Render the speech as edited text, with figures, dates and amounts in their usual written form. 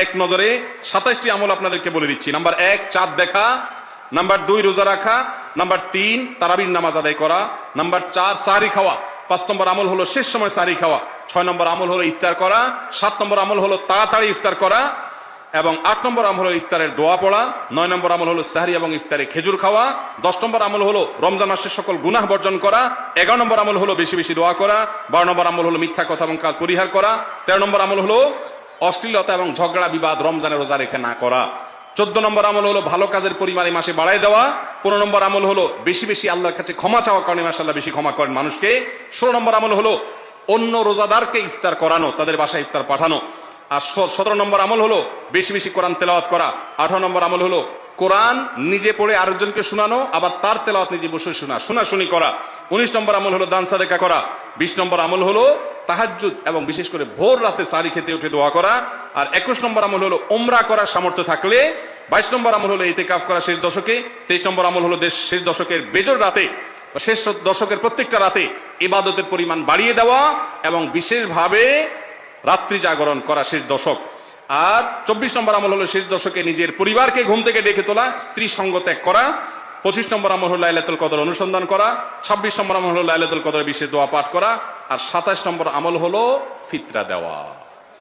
এক নজরে 27টি আমল আপনাদেরকে বলে দিচ্ছি। নাম্বার 1 চাঁদ দেখা, নাম্বার 2 রোজা রাখা, নাম্বার 3 তারাবির নামাজ আদায় করা, নাম্বার 4 সাহরি খাওয়া, 5 নম্বর আমল হলো শেষ সময় সাহরি খাওয়া, 6 নম্বর আমল হলো ইফতার করা, 7 নম্বর আমল হলো তাড়াতাড়ি ইফতার করা, এবং 8 নম্বর আমল হলো ইফতারের দোয়া পড়া, 9 নম্বর আমল হলো সাহরি এবং ইফতারে খেজুর খাওয়া, 10 নম্বর আমল হলো রমজান মাসের সকল গুনাহ বর্জন করা, 11 নম্বর আমল হলো বেশি বেশি দোয়া করা, 12 নম্বর আমল হলো মিথ্যা কথা এবং কাজ পরিহার করা, 13 নম্বর আমল হলো অশ্লীলতা এবং ঝগড়া বিবাদ রমজানে রোজা রেখে না করা, 14 নম্বর আমল হলো ভালো কাজের পরিমাণ এই মাসে বাড়ায় দেওয়া, 15 নম্বর আমল হলো বেশি বেশি আল্লাহর কাছে ক্ষমা চাওয়া, কারণে মাশাআল্লাহ বেশি ক্ষমা করেন মানুষকে, 16 নম্বর আমল হলো অন্য রোজাদারকে ইফতার করানো, তাদের বাসায় ইফতার পাঠানো, আর 17 নম্বর আমল হলো বেশি বেশি কোরআন তেলাওয়াত করা, 18 নম্বর আমল হলো কোরআন নিজে পড়ে আরেকজনকে শোনানো, আবার তার তেলাওয়াত নিজে বসে শোনাশুনি করা, 19 নম্বর আমল হলো দান সাদেকা করা, 20 নম্বর আমল হলো তাহাজ্জুদ এবং বিশেষ করে ভোর রাতে সারি খেতে উঠে দোয়া করা, আর 21 নম্বর আমল হলো উমরা করার সামর্থ্য থাকলে, 22 নম্বর আমল হলো ইতিকাফ করা শেষ দশকে, 23 নম্বর আমল হলো শেষ দশকের বেজর রাতে শেষ দশকের প্রত্যেকটা রাতে ইবাদতের পরিমাণ বাড়িয়ে দেওয়া এবং বিশেষভাবে রাত্রি জাগরণ করা শেষ দশক, আর 24 নম্বর আমল হলো শেষ দশকে নিজের পরিবারকে ঘুম থেকে ডেকে তোলা, স্ত্রী সঙ্গ ত্যাগ করা, 25 নম্বর আমল হলো লাইলাতুল কদর অনুসন্ধান করা, 26 নম্বর আমল হলো লাইলাতুল কদর বিশেষ দোয়া পাঠ করা, আর 27 নম্বর আমল হলো ফিতরা দেওয়া।